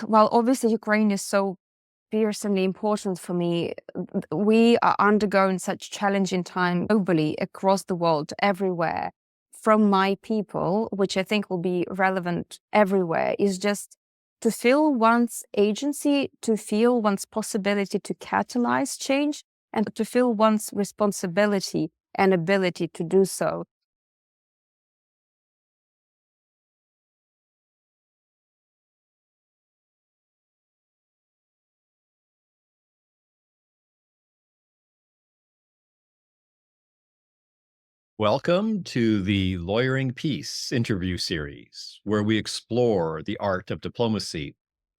Well, obviously, Ukraine is so personally important for me. We are undergoing such challenging time globally, across the world, everywhere. From my people, which I think will be relevant everywhere, is just to feel one's agency, to feel one's possibility to catalyze change, and to feel one's responsibility and ability to do so. Welcome to the Lawyering Peace interview series, where we explore the art of diplomacy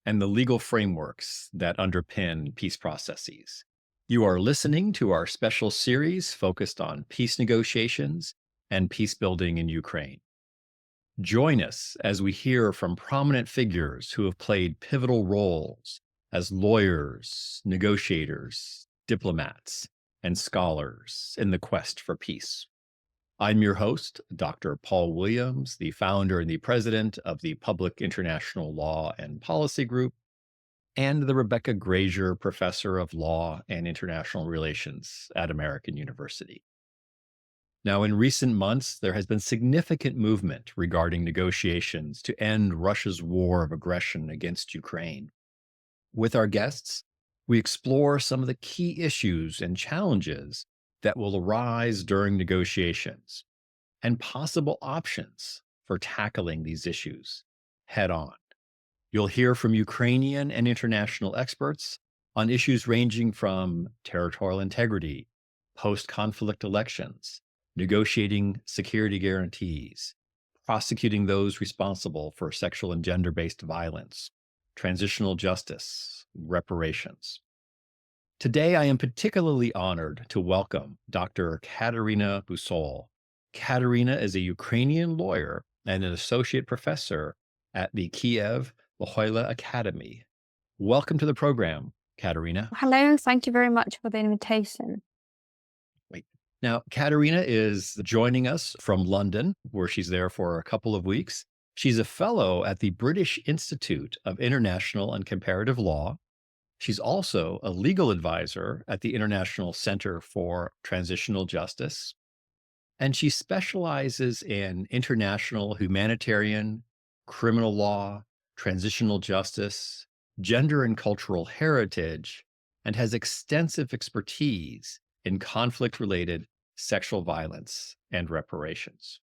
and the legal frameworks that underpin peace processes. You are listening to our special series focused on peace negotiations and peace building in Ukraine. Join us as we hear from prominent figures who have played pivotal roles as lawyers, negotiators, diplomats, and scholars in the quest for peace. I'm your host, Dr. Paul Williams, the founder and the president of the Public International Law and Policy Group, and the Rebecca Grazier Professor of Law and International Relations at American University. Now, in recent months, there has been significant movement regarding negotiations to end Russia's war of aggression against Ukraine. With our guests, we explore some of the key issues and challenges that will arise during negotiations and possible options for tackling these issues head on. You'll hear from Ukrainian and international experts on issues ranging from territorial integrity, post conflict elections, negotiating security guarantees, prosecuting those responsible for sexual and gender based violence, transitional justice, reparations. Today, I am particularly honored to welcome Dr. Kateryna Busol. Kateryna is a Ukrainian lawyer and an associate professor at the Kiev Loyola Academy. Welcome to the program, Kateryna. Hello, thank you very much for the invitation. Wait. Now, Kateryna is joining us from London, where she's there for a couple of weeks. She's a fellow at the British Institute of International and Comparative Law. She's also a legal advisor at the International Center for Transitional Justice. And she specializes in international humanitarian, criminal law, transitional justice, gender and cultural heritage, and has extensive expertise in conflict related sexual violence and reparations.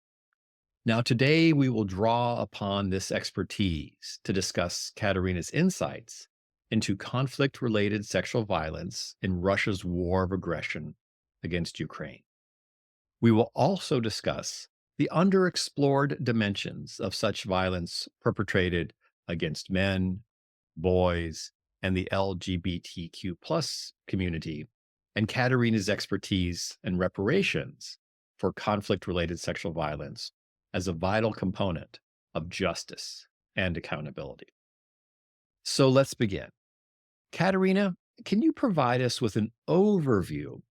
Now, today we will draw upon this expertise to discuss Kateryna's insights into conflict related sexual violence in Russia's war of aggression against Ukraine. We will also discuss the underexplored dimensions of such violence perpetrated against men, boys, and the LGBTQ plus community, and Kateryna's expertise and reparations for conflict-related sexual violence as a vital component of justice and accountability. So let's begin. Kateryna, can you provide us with an overview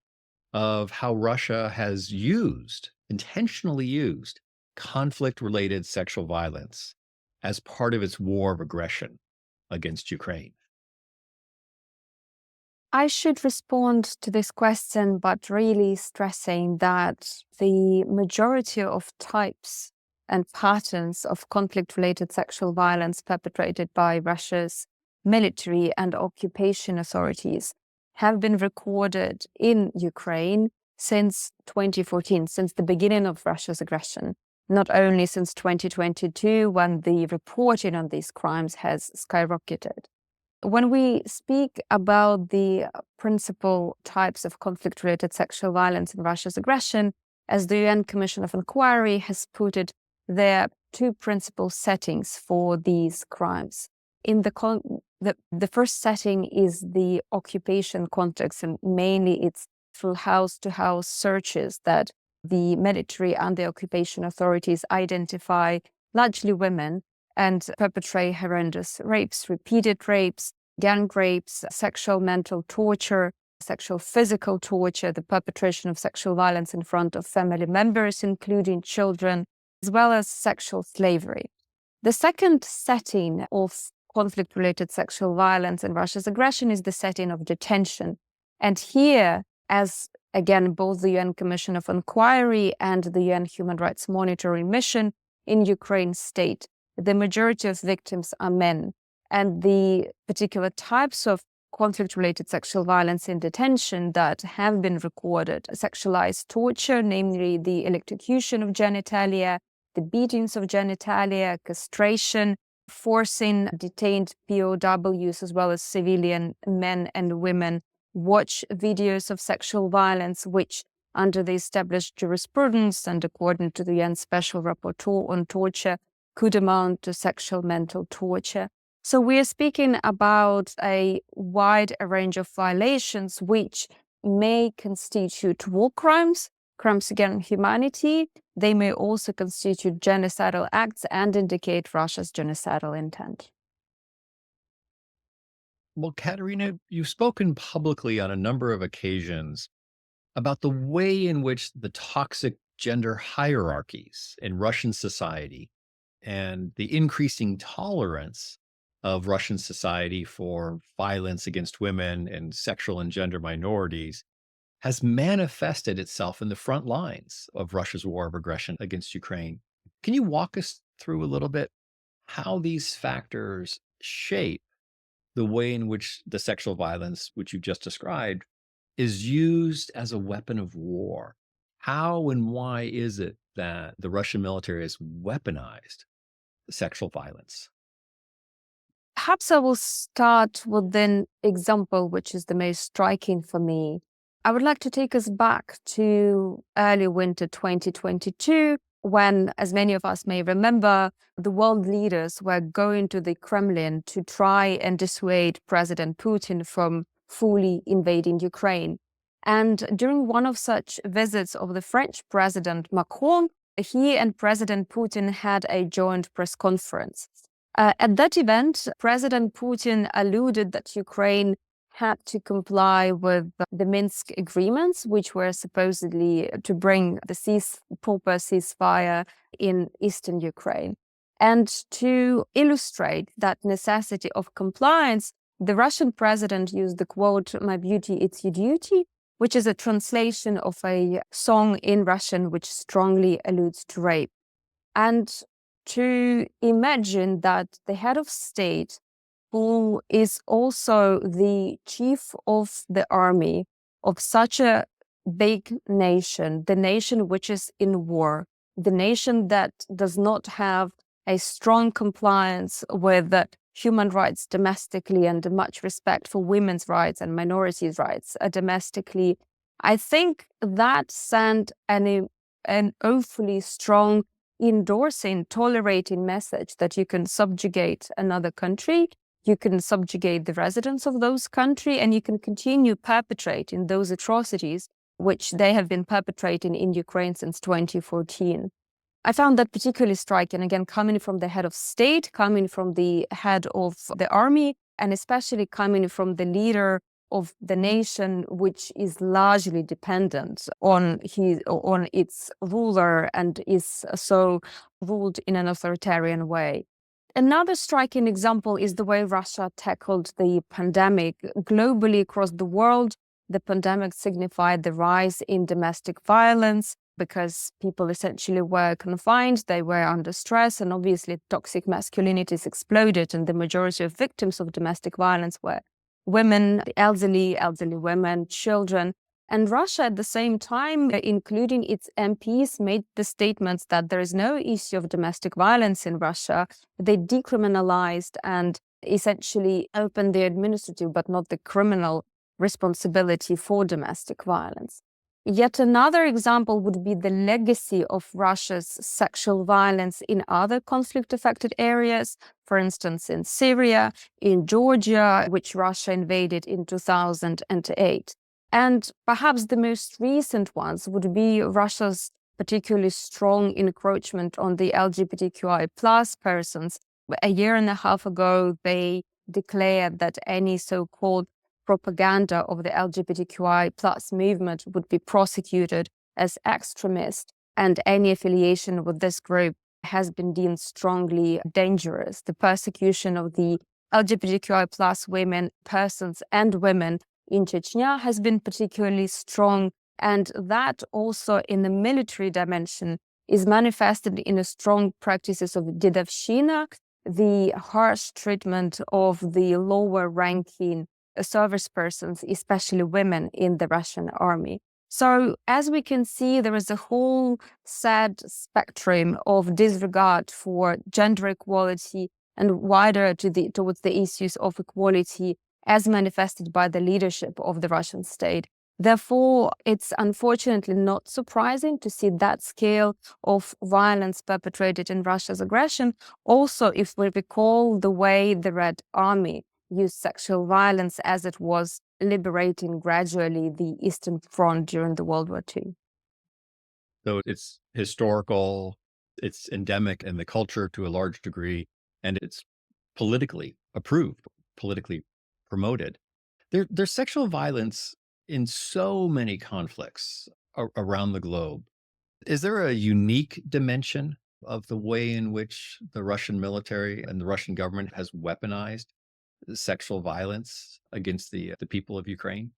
of how Russia has intentionally used conflict-related sexual violence as part of its war of aggression against Ukraine? I should respond to this question, but really stressing that the majority of types and patterns of conflict-related sexual violence perpetrated by Russia's military and occupation authorities have been recorded in Ukraine since 2014, since the beginning of Russia's aggression, not only since 2022, when the reporting on these crimes has skyrocketed. When we speak about the principal types of conflict-related sexual violence in Russia's aggression, as the UN Commission of Inquiry has put it, there are two principal settings for these crimes. In the first setting is the occupation context, and mainly it's through house-to-house searches that the military and the occupation authorities identify largely women and perpetrate horrendous rapes, repeated rapes, gang rapes, sexual mental torture, sexual physical torture, the perpetration of sexual violence in front of family members, including children, as well as sexual slavery. The second setting of conflict-related sexual violence and Russia's aggression is the setting of detention. And here, as again, both the UN Commission of Inquiry and the UN Human Rights Monitoring Mission in Ukraine state, the majority of victims are men. And the particular types of conflict-related sexual violence in detention that have been recorded: sexualized torture, namely the electrocution of genitalia, the beatings of genitalia, castration, forcing detained POWs as well as civilian men and women watch videos of sexual violence, which under the established jurisprudence and according to the UN Special Rapporteur on Torture could amount to sexual mental torture. So we are speaking about a wide range of violations which may constitute war crimes, crimes against humanity. They may also constitute genocidal acts and indicate Russia's genocidal intent. Well, Kateryna, you've spoken publicly on a number of occasions about the way in which the toxic gender hierarchies in Russian society and the increasing tolerance of Russian society for violence against women and sexual and gender minorities has manifested itself in the front lines of Russia's war of aggression against Ukraine. Can you walk us through a little bit how these factors shape the way in which the sexual violence, which you just described, is used as a weapon of war? How and why is it that the Russian military has weaponized sexual violence? Perhaps I will start with an example which is the most striking for me. I would like to take us back to early winter 2022, when, as many of us may remember, the world leaders were going to the Kremlin to try and dissuade President Putin from fully invading Ukraine. And during one of such visits of the French President Macron, he and President Putin had a joint press conference. At that event, President Putin alluded that Ukraine had to comply with the Minsk agreements, which were supposedly to bring the proper ceasefire in eastern Ukraine. And to illustrate that necessity of compliance, the Russian president used the quote, "My beauty, it's your duty," which is a translation of a song in Russian which strongly alludes to rape. And to imagine that the head of state, who is also the chief of the army of such a big nation, the nation which is in war, the nation that does not have a strong compliance with human rights domestically and much respect for women's rights and minorities' rights domestically, I think that sent an awfully strong endorsing, tolerating message that you can subjugate another country, you can subjugate the residents of those countries, and you can continue perpetrating those atrocities which they have been perpetrating in Ukraine since 2014. I found that particularly striking, again, coming from the head of state, coming from the head of the army, and especially coming from the leader of the nation, which is largely dependent on its ruler and is so ruled in an authoritarian way. Another striking example is the way Russia tackled the pandemic. Globally across the world, the pandemic signified the rise in domestic violence because people essentially were confined, they were under stress, and obviously toxic masculinities exploded, and the majority of victims of domestic violence were women, elderly women, children. And Russia, at the same time, including its MPs, made the statements that there is no issue of domestic violence in Russia. They decriminalized and essentially opened the administrative but not the criminal responsibility for domestic violence. Yet another example would be the legacy of Russia's sexual violence in other conflict-affected areas, for instance, in Syria, in Georgia, which Russia invaded in 2008. And perhaps the most recent ones would be Russia's particularly strong encroachment on the LGBTQI plus persons. A year and a half ago, they declared that any so-called propaganda of the LGBTQI plus movement would be prosecuted as extremist, and any affiliation with this group has been deemed strongly dangerous. The persecution of the LGBTQI plus persons and women in Chechnya has been particularly strong. And that also in the military dimension is manifested in a strong practices of dedovshchina, the harsh treatment of the lower ranking service persons, especially women in the Russian army. So as we can see, there is a whole sad spectrum of disregard for gender equality and wider towards the issues of equality as manifested by the leadership of the Russian state. Therefore, it's unfortunately not surprising to see that scale of violence perpetrated in Russia's aggression. Also, if we recall the way the Red Army used sexual violence as it was liberating gradually the Eastern Front during the World War II. So it's historical, it's endemic in the culture to a large degree, and it's politically approved, politically promoted. There's sexual violence in so many conflicts around the globe. Is there a unique dimension of the way in which the Russian military and the Russian government has weaponized sexual violence against the people of Ukraine?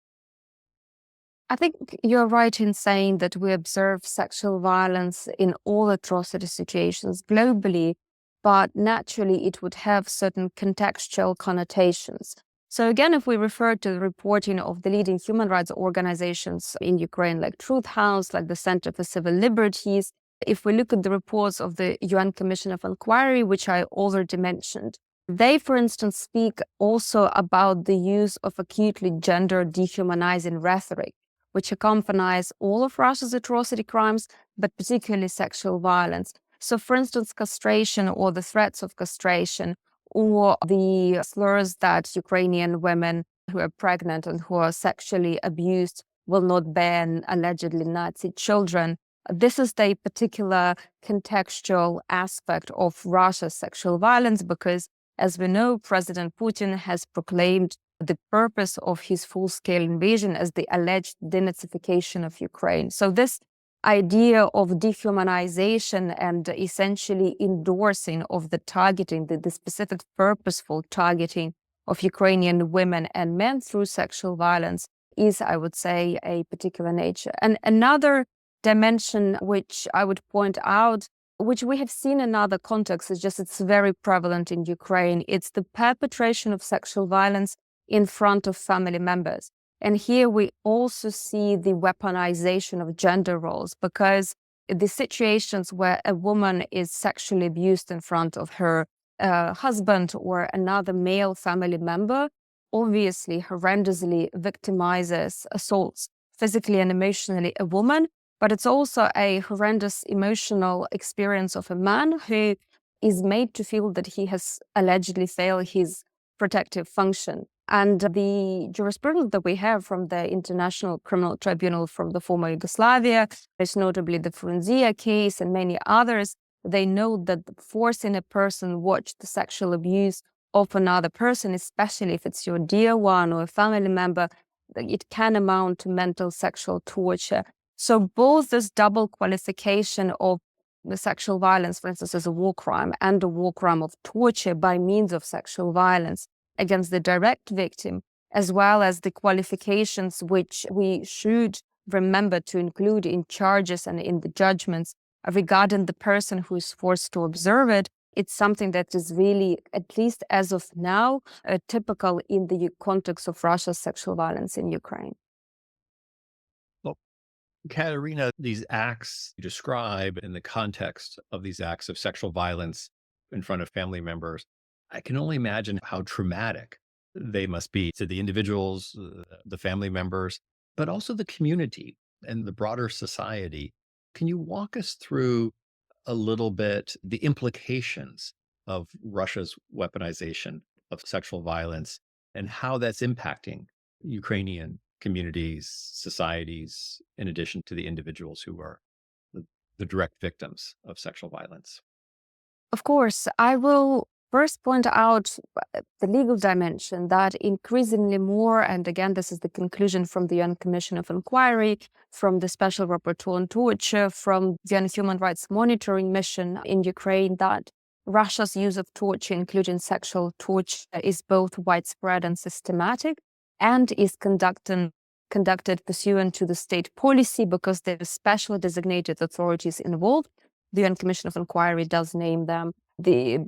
I think you're right in saying that we observe sexual violence in all atrocity situations globally, but naturally it would have certain contextual connotations. So again, if we refer to the reporting of the leading human rights organizations in Ukraine, like Truth House, like the Center for Civil Liberties, if we look at the reports of the UN Commission of Inquiry, which I already mentioned, they, for instance, speak also about the use of acutely gender dehumanizing rhetoric, which accompanies all of Russia's atrocity crimes, but particularly sexual violence. So, for instance, castration or the threats of castration, or the slurs that Ukrainian women who are pregnant and who are sexually abused will not bear allegedly Nazi children. This is the particular contextual aspect of Russia's sexual violence because, as we know, President Putin has proclaimed the purpose of his full-scale invasion as the alleged denazification of Ukraine. So this idea of dehumanization and essentially endorsing of the targeting, the specific purposeful targeting of Ukrainian women and men through sexual violence is, I would say, a particular nature. And another dimension which I would point out, which we have seen in other contexts, is just it's very prevalent in Ukraine. It's the perpetration of sexual violence in front of family members. And here we also see the weaponization of gender roles, because the situations where a woman is sexually abused in front of her husband or another male family member obviously horrendously victimizes, assaults physically and emotionally a woman, but it's also a horrendous emotional experience of a man who is made to feel that he has allegedly failed his protective function. And the jurisprudence that we have from the International Criminal Tribunal from the former Yugoslavia, most notably the Frunzia case and many others, they note that forcing a person watch the sexual abuse of another person, especially if it's your dear one or a family member, it can amount to mental sexual torture. So both this double qualification of the sexual violence, for instance, as a war crime and a war crime of torture by means of sexual violence against the direct victim, as well as the qualifications which we should remember to include in charges and in the judgments regarding the person who is forced to observe it, it's something that is really, at least as of now, typical in the context of Russia's sexual violence in Ukraine. Well, Kateryna, these acts you describe in the context of these acts of sexual violence in front of family members, I can only imagine how traumatic they must be to the individuals, the family members, but also the community and the broader society. Can you walk us through a little bit the implications of Russia's weaponization of sexual violence and how that's impacting Ukrainian communities, societies, in addition to the individuals who are the direct victims of sexual violence? Of course, I will first point out the legal dimension that increasingly more, and again, this is the conclusion from the UN Commission of Inquiry, from the Special Rapporteur on Torture, from the UN Human Rights Monitoring Mission in Ukraine, that Russia's use of torture, including sexual torture, is both widespread and systematic, and is conducted pursuant to the state policy because there are specially designated authorities involved. The UN Commission of Inquiry does name them,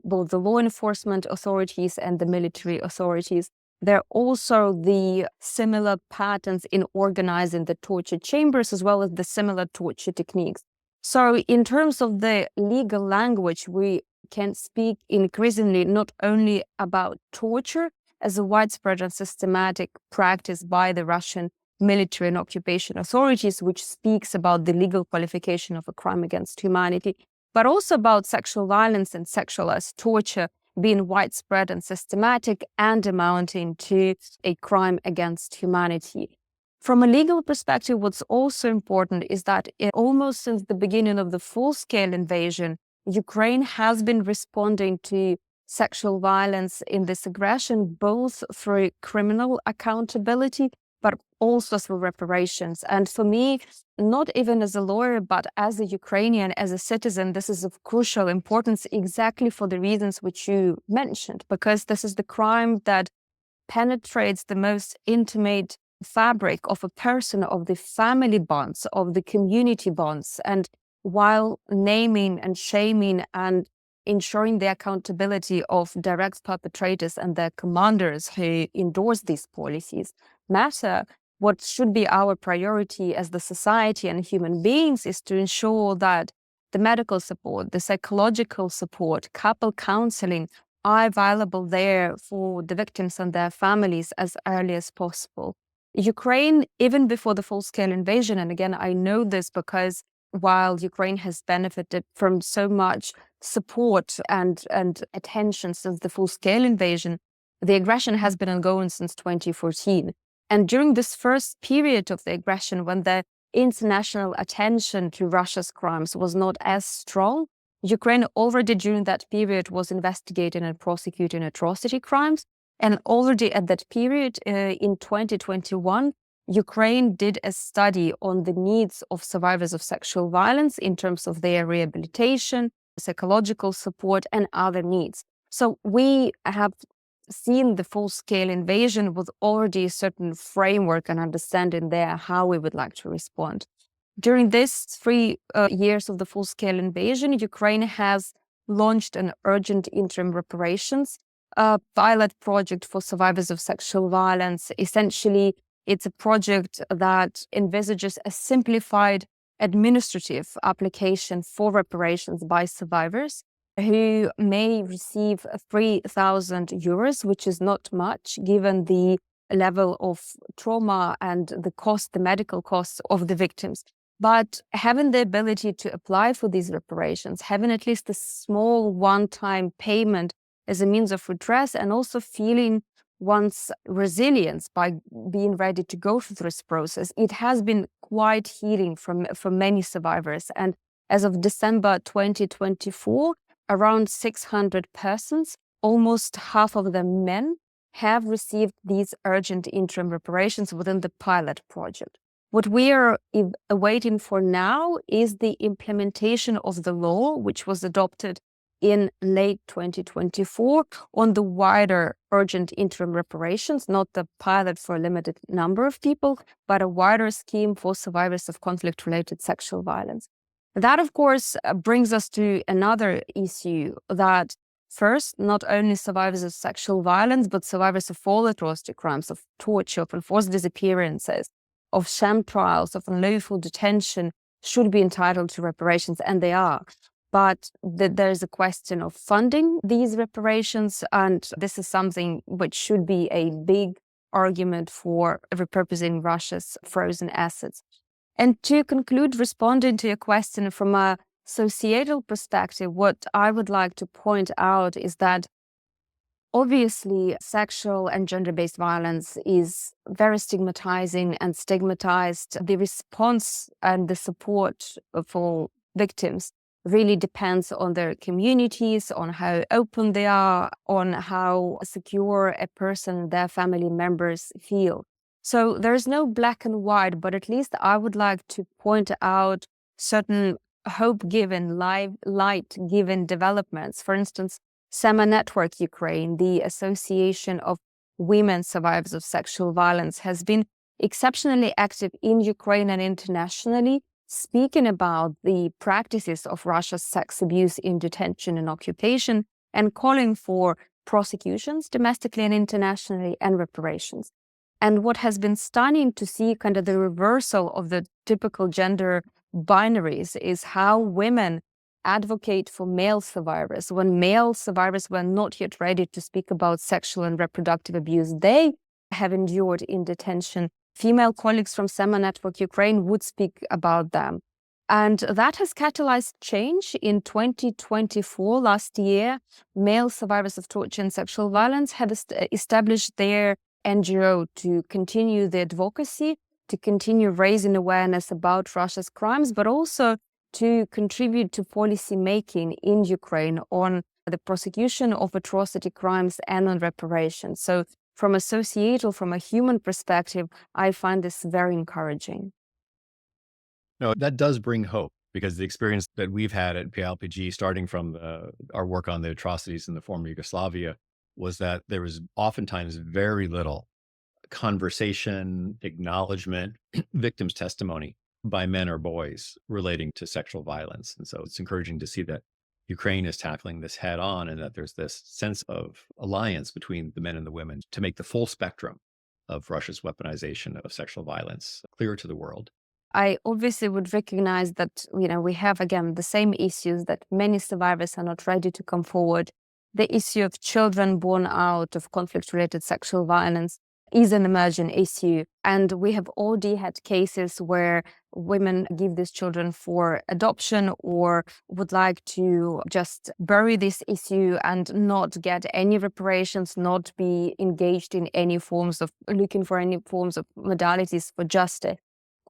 both the law enforcement authorities and the military authorities. There are also the similar patterns in organizing the torture chambers, as well as the similar torture techniques. So in terms of the legal language, we can speak increasingly not only about torture as a widespread and systematic practice by the Russian military and occupation authorities, which speaks about the legal qualification of a crime against humanity, but also about sexual violence and sexualized torture being widespread and systematic and amounting to a crime against humanity. From a legal perspective, what's also important is that almost since the beginning of the full-scale invasion, Ukraine has been responding to sexual violence in this aggression, both through criminal accountability, but also through reparations. And for me, not even as a lawyer, but as a Ukrainian, as a citizen, this is of crucial importance exactly for the reasons which you mentioned, because this is the crime that penetrates the most intimate fabric of a person, of the family bonds, of the community bonds. And while naming and shaming and ensuring the accountability of direct perpetrators and their commanders who endorse these policies matter, what should be our priority as the society and human beings is to ensure that the medical support, the psychological support, couple counseling are available there for the victims and their families as early as possible. Ukraine, even before the full-scale invasion, and again, I know this because while Ukraine has benefited from so much support and attention since the full-scale invasion, the aggression has been ongoing since 2014. And during this first period of the aggression, when the international attention to Russia's crimes was not as strong, Ukraine already during that period was investigating and prosecuting atrocity crimes. And already at that period, in 2021, Ukraine did a study on the needs of survivors of sexual violence in terms of their rehabilitation, psychological support, and other needs. So we have seen the full-scale invasion with already a certain framework and understanding there how we would like to respond. During these 3 years of the full-scale invasion, Ukraine has launched an urgent interim reparations pilot project for survivors of sexual violence. Essentially, it's a project that envisages a simplified administrative application for reparations by survivors who may receive 3,000 euros, which is not much given the level of trauma and the medical costs of the victims. But having the ability to apply for these reparations, having at least a small one-time payment as a means of redress, and also feeling one's resilience by being ready to go through this process, it has been quite healing for many survivors. And as of December 2024, around 600 persons, almost half of them men, have received these urgent interim reparations within the pilot project. What we are awaiting for now is the implementation of the law, which was adopted in late 2024 on the wider urgent interim reparations, not the pilot for a limited number of people, but a wider scheme for survivors of conflict-related sexual violence. That, of course, brings us to another issue that first, not only survivors of sexual violence, but survivors of all atrocity crimes, of torture, of enforced disappearances, of sham trials, of unlawful detention should be entitled to reparations, and they are. But there is a question of funding these reparations, and this is something which should be a big argument for repurposing Russia's frozen assets. And to conclude, responding to your question from a societal perspective, what I would like to point out is that obviously sexual and gender-based violence is very stigmatizing and stigmatized. The response and the support for victims really depends on their communities, on how open they are, on how secure a person and their family members feel. So there's no black and white, but at least I would like to point out certain hope-giving, light-giving developments. For instance, SEMA Network Ukraine, the Association of Women Survivors of Sexual Violence, has been exceptionally active in Ukraine and internationally, speaking about the practices of Russia's sex abuse in detention and occupation, and calling for prosecutions domestically and internationally and reparations. And what has been stunning to see, kind of the reversal of the typical gender binaries, is how women advocate for male survivors. When male survivors were not yet ready to speak about sexual and reproductive abuse they have endured in detention, female colleagues from SEMA Network Ukraine would speak about them. And that has catalyzed change. In 2024, last year, male survivors of torture and sexual violence have established their NGO to continue the advocacy, to continue raising awareness about Russia's crimes, but also to contribute to policy making in Ukraine on the prosecution of atrocity crimes and on reparations. So from a societal, from a human perspective, I find this very encouraging. No, that does bring hope, because the experience that we've had at PLPG, starting from our work on the atrocities in the former Yugoslavia, was that there was oftentimes very little conversation, acknowledgement, victims' testimony by men or boys relating to sexual violence. And so it's encouraging to see that Ukraine is tackling this head on, and that there's this sense of alliance between the men and the women to make the full spectrum of Russia's weaponization of sexual violence clear to the world. I obviously would recognize that, we have, again, the same issues, that many survivors are not ready to come forward. The issue of children born out of conflict-related sexual violence is an emerging issue. And we have already had cases where women give these children for adoption, or would like to just bury this issue and not get any reparations, not be engaged in any forms of looking for any forms of modalities for justice.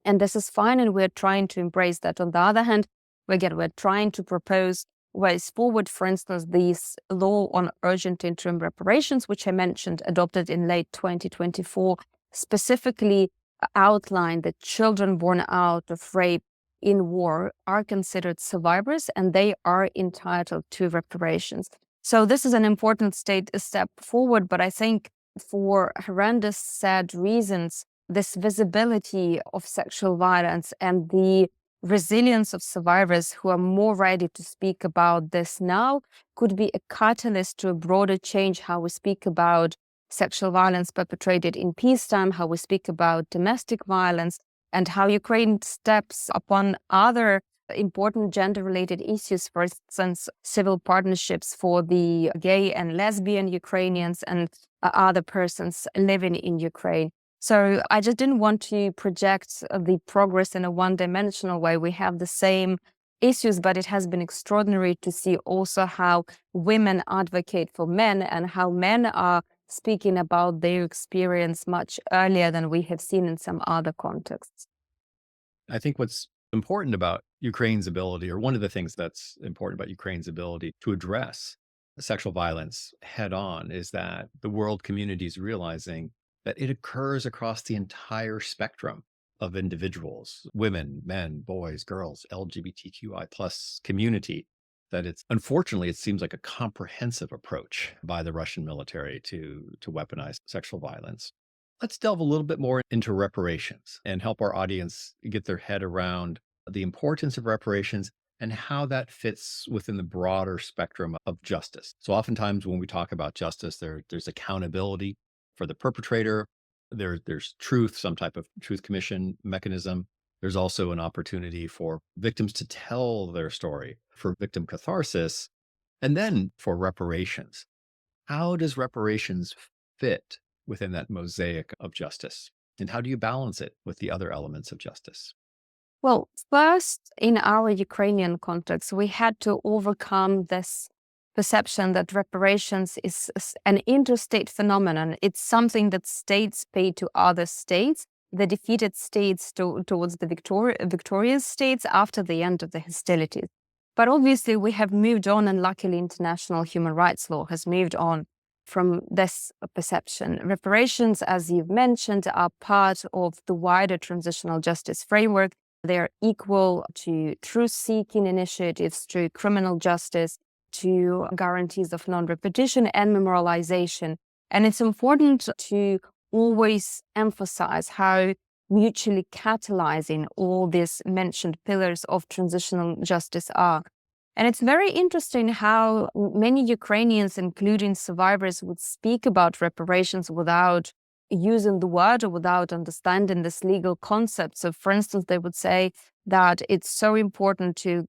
And this is fine, and we're trying to embrace that. On the other hand, we're trying to propose ways forward. For instance, this law on urgent interim reparations, which I mentioned, adopted in late 2024, specifically outlined that children born out of rape in war are considered survivors, and they are entitled to reparations. So this is an important step forward, but I think for horrendous, sad reasons, this visibility of sexual violence and the resilience of survivors who are more ready to speak about this now could be a catalyst to a broader change how we speak about sexual violence perpetrated in peacetime, how we speak about domestic violence, and how Ukraine steps upon other important gender-related issues, for instance, civil partnerships for the gay and lesbian Ukrainians and other persons living in Ukraine. So I just didn't want to project the progress in a one-dimensional way. We have the same issues, but it has been extraordinary to see also how women advocate for men and how men are speaking about their experience much earlier than we have seen in some other contexts. I think what's important about Ukraine's ability, or one of the things that's important about Ukraine's ability to address sexual violence head on, is that the world community is realizing that it occurs across the entire spectrum of individuals, women, men, boys, girls, LGBTQI plus community, that unfortunately, it seems like a comprehensive approach by the Russian military to weaponize sexual violence. Let's delve a little bit more into reparations and help our audience get their head around the importance of reparations and how that fits within the broader spectrum of justice. So oftentimes when we talk about justice, there's accountability for the perpetrator. There's truth, some type of truth commission mechanism. There's also an opportunity for victims to tell their story, for victim catharsis, and then for reparations. How does reparations fit within that mosaic of justice? And how do you balance it with the other elements of justice? Well, first, in our Ukrainian context, we had to overcome this perception that reparations is an interstate phenomenon. It's something that states pay to other states, the defeated states towards the victorious states after the end of the hostilities. But obviously, we have moved on, and luckily, international human rights law has moved on from this perception. Reparations, as you've mentioned, are part of the wider transitional justice framework. They're equal to truth-seeking initiatives, to criminal justice, to guarantees of non-repetition and memorialization. And it's important to always emphasize how mutually catalyzing all these mentioned pillars of transitional justice are. And it's very interesting how many Ukrainians, including survivors, would speak about reparations without using the word or without understanding this legal concept. So, for instance, they would say that it's so important to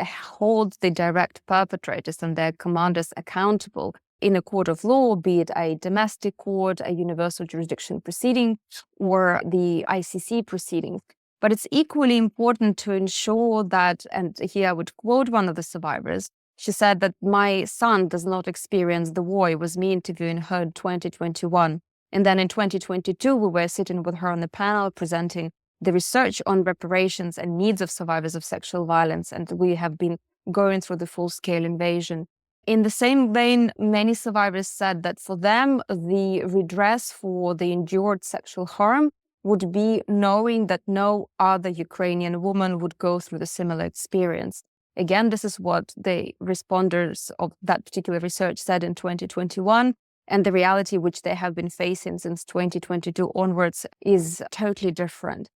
hold the direct perpetrators and their commanders accountable in a court of law, be it a domestic court, a universal jurisdiction proceeding, or the ICC proceedings. But it's equally important to ensure that, and here I would quote one of the survivors, she said that my son does not experience the war. It was me interviewing her in 2021. And then in 2022, we were sitting with her on the panel presenting the research on reparations and needs of survivors of sexual violence. And we have been going through the full-scale invasion. In the same vein, many survivors said that for them, the redress for the endured sexual harm would be knowing that no other Ukrainian woman would go through the similar experience. Again, this is what the responders of that particular research said in 2021, and the reality which they have been facing since 2022 onwards is totally different.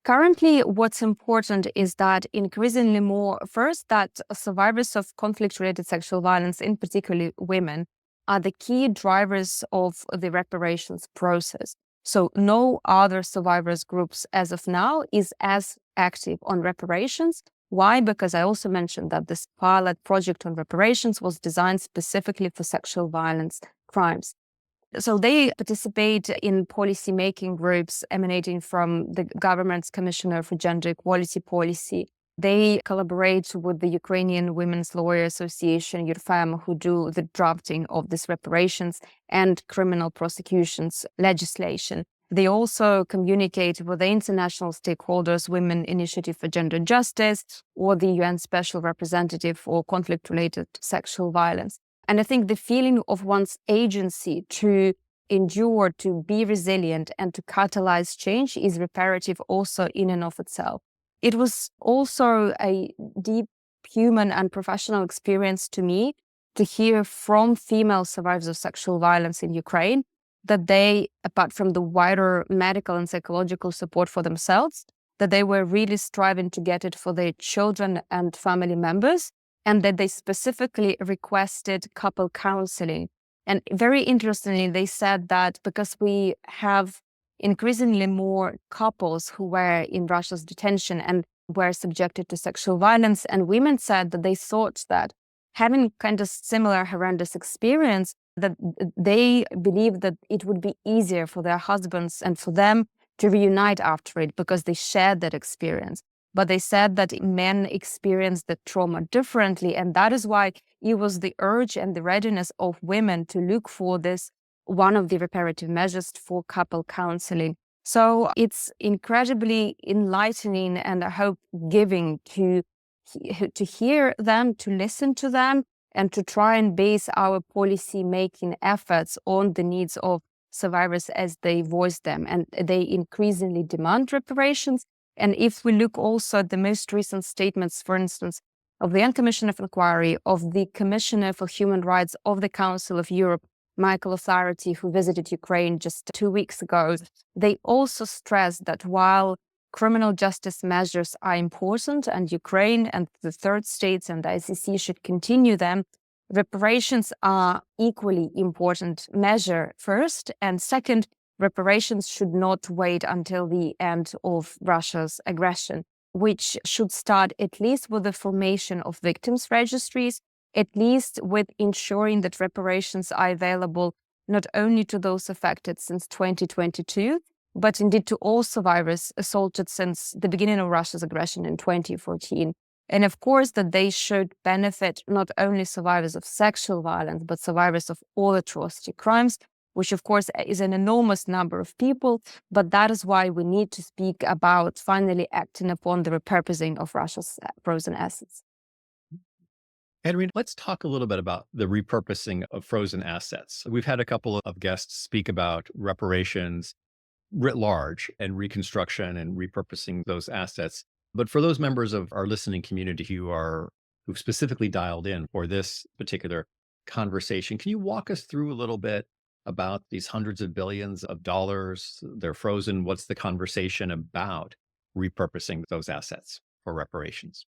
Currently, what's important is that increasingly more, first, that survivors of conflict-related sexual violence, in particular women, are the key drivers of the reparations process. So no other survivors groups as of now is as active on reparations. Why? Because I also mentioned that this pilot project on reparations was designed specifically for sexual violence crimes. So they participate in policy-making groups emanating from the government's Commissioner for Gender Equality Policy. They collaborate with the Ukrainian Women's Lawyer Association, URFEM, who do the drafting of this reparations and criminal prosecutions legislation. They also communicate with the international stakeholders, Women Initiative for Gender Justice, or the UN Special Representative for Conflict-Related Sexual Violence. And I think the feeling of one's agency to endure, to be resilient, and to catalyze change is reparative also in and of itself. It was also a deep human and professional experience to me to hear from female survivors of sexual violence in Ukraine that they, apart from the wider medical and psychological support for themselves, that they were really striving to get it for their children and family members, and that they specifically requested couple counseling. And very interestingly, they said that because we have increasingly more couples who were in Russia's detention and were subjected to sexual violence, and women said that they thought that having kind of similar horrendous experience, that they believed that it would be easier for their husbands and for them to reunite after it because they shared that experience. But they said that men experience the trauma differently, and that is why it was the urge and the readiness of women to look for this, one of the reparative measures for couple counseling. So it's incredibly enlightening and I hope giving to hear them, to listen to them, and to try and base our policy-making efforts on the needs of survivors as they voice them. And they increasingly demand reparations. And if we look also at the most recent statements, for instance, of the UN Commission of Inquiry, of the Commissioner for Human Rights of the Council of Europe, Michael O'Flaherty, who visited Ukraine just 2 weeks ago, they also stressed that while criminal justice measures are important and Ukraine and the third states and the ICC should continue them, reparations are equally important measure first. And second, reparations should not wait until the end of Russia's aggression, which should start at least with the formation of victims' registries, at least with ensuring that reparations are available not only to those affected since 2022, but indeed to all survivors assaulted since the beginning of Russia's aggression in 2014. And of course, that they should benefit not only survivors of sexual violence, but survivors of all atrocity crimes, which of course is an enormous number of people. But that is why we need to speak about finally acting upon the repurposing of Russia's frozen assets. Kateryna, let's talk a little bit about the repurposing of frozen assets. We've had a couple of guests speak about reparations writ large and reconstruction and repurposing those assets. But for those members of our listening community who've specifically dialed in for this particular conversation, can you walk us through a little bit about these hundreds of billions of dollars? They're frozen. What's the conversation about repurposing those assets for reparations?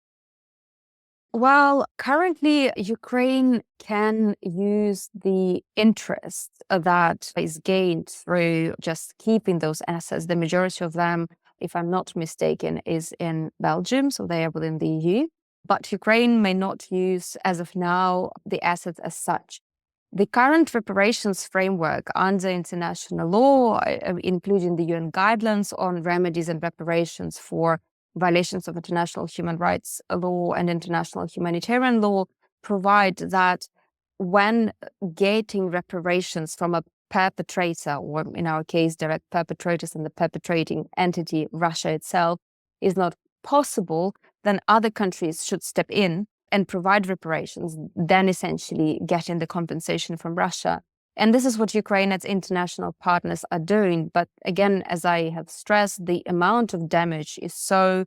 Well, currently, Ukraine can use the interest that is gained through just keeping those assets. The majority of them, if I'm not mistaken, is in Belgium, so they are within the EU. But Ukraine may not use, as of now, the assets as such. The current reparations framework under international law, including the UN guidelines on remedies and reparations for violations of international human rights law and international humanitarian law, provide that when getting reparations from a perpetrator, or in our case, direct perpetrators and the perpetrating entity, Russia itself, is not possible, then other countries should step in and provide reparations, then essentially getting the compensation from Russia. And this is what Ukraine and its international partners are doing. But again, as I have stressed, the amount of damage is so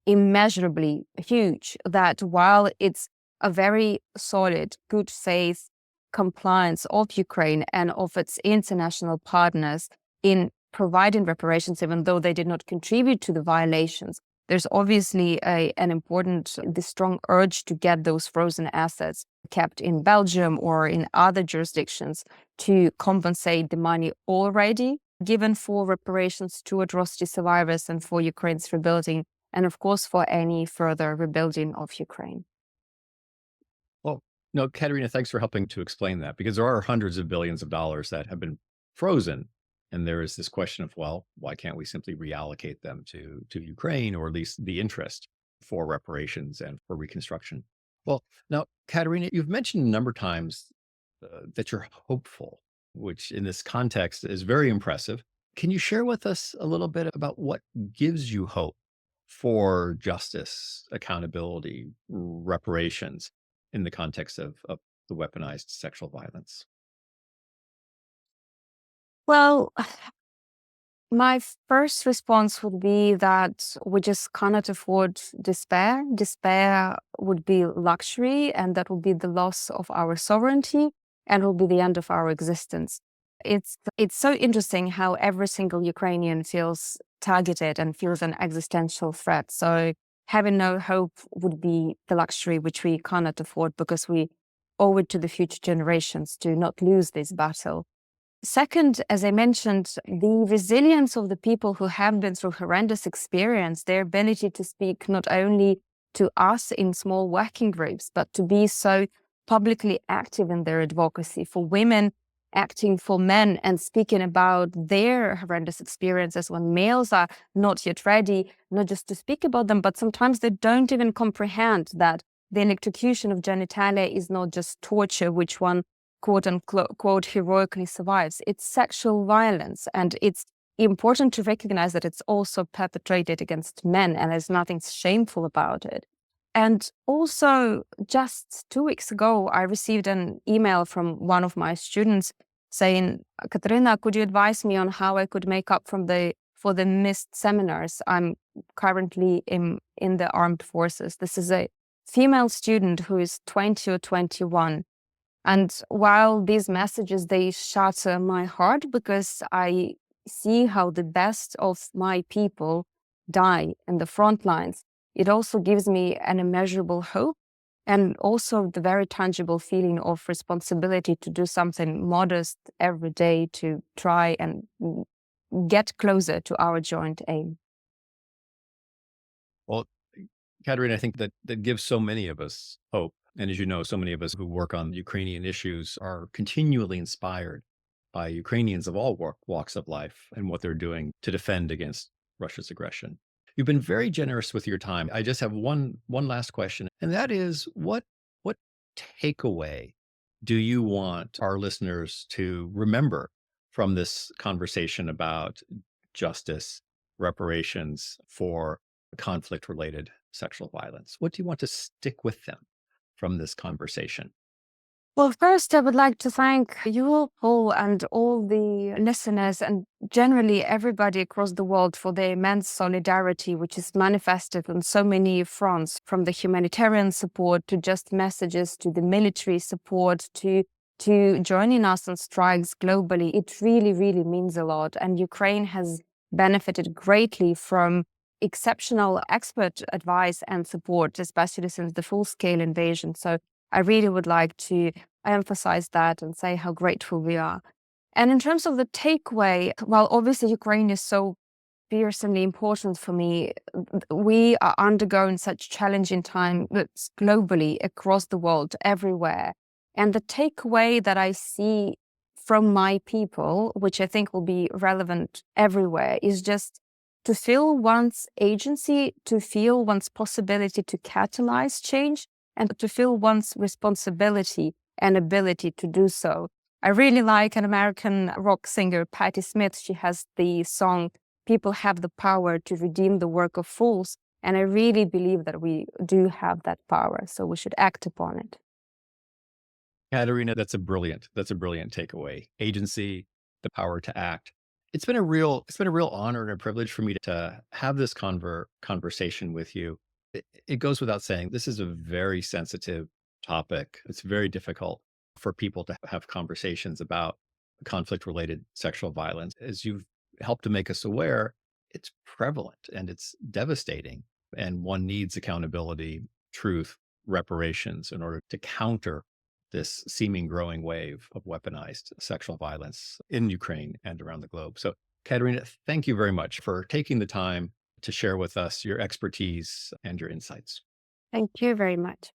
immeasurably huge that while it's a very solid, good faith compliance of Ukraine and of its international partners in providing reparations, even though they did not contribute to the violations, there's obviously the strong urge to get those frozen assets kept in Belgium or in other jurisdictions to compensate the money already given for reparations to atrocity survivors and for Ukraine's rebuilding, and of course for any further rebuilding of Ukraine. Well, no, Katerina, thanks for helping to explain that, because there are hundreds of billions of dollars that have been frozen. And there is this question of, well, why can't we simply reallocate them to Ukraine, or at least the interest for reparations and for reconstruction? Well, now, Katerina, you've mentioned a number of times that you're hopeful, which in this context is very impressive. Can you share with us a little bit about what gives you hope for justice, accountability, reparations in the context of the weaponized sexual violence? Well, my first response would be that we just cannot afford despair. Despair would be luxury, and that would be the loss of our sovereignty and will be the end of our existence. It's so interesting how every single Ukrainian feels targeted and feels an existential threat. So having no hope would be the luxury which we cannot afford, because we owe it to the future generations to not lose this battle. Second, as I mentioned, the resilience of the people who have been through horrendous experience, their ability to speak not only to us in small working groups, but to be so publicly active in their advocacy, for women acting for men and speaking about their horrendous experiences when males are not yet ready, not just to speak about them, but sometimes they don't even comprehend that the electrocution of genitalia is not just torture, which one quote unquote heroically survives. It's sexual violence, and it's important to recognize that it's also perpetrated against men, and there's nothing shameful about it. And also, just 2 weeks ago, I received an email from one of my students saying, Kateryna, could you advise me on how I could make up for the missed seminars? I'm currently in the armed forces. This is a female student who is 20 or 21. And while these messages, they shatter my heart, because I see how the best of my people die in the front lines, it also gives me an immeasurable hope, and also the very tangible feeling of responsibility to do something modest every day to try and get closer to our joint aim. Well, Katerina, I think that gives so many of us hope. And as you know, so many of us who work on Ukrainian issues are continually inspired by Ukrainians of all walks of life and what they're doing to defend against Russia's aggression. You've been very generous with your time. I just have one last question, and that is, what takeaway do you want our listeners to remember from this conversation about justice, reparations for conflict-related sexual violence? What do you want to stick with them from this conversation? Well, first, I would like to thank you, Paul, and all the listeners, and generally everybody across the world for their immense solidarity, which is manifested on so many fronts, from the humanitarian support to just messages to the military support to joining us on strikes globally. It really, really means a lot. And Ukraine has benefited greatly from exceptional expert advice and support, especially since the full-scale invasion. So I really would like to emphasize that and say how grateful we are. And in terms of the takeaway, well, obviously Ukraine is so fearsomely important for me. We are undergoing such challenging times globally, across the world, everywhere. And the takeaway that I see from my people, which I think will be relevant everywhere, is just to feel one's agency, to feel one's possibility to catalyze change, and to feel one's responsibility and ability to do so. I really like an American rock singer, Patti Smith. She has the song, "People Have the Power to Redeem the Work of Fools." And I really believe that we do have that power, so we should act upon it. Kateryna, that's a brilliant takeaway. Agency, the power to act. It's been a real honor and a privilege for me to have this conversation with you. It goes without saying, this is a very sensitive topic. It's very difficult for people to have conversations about conflict-related sexual violence. As you've helped to make us aware, it's prevalent and it's devastating, and one needs accountability, truth, reparations in order to counter this seeming growing wave of weaponized sexual violence in Ukraine and around the globe. So, Kateryna, thank you very much for taking the time to share with us your expertise and your insights. Thank you very much.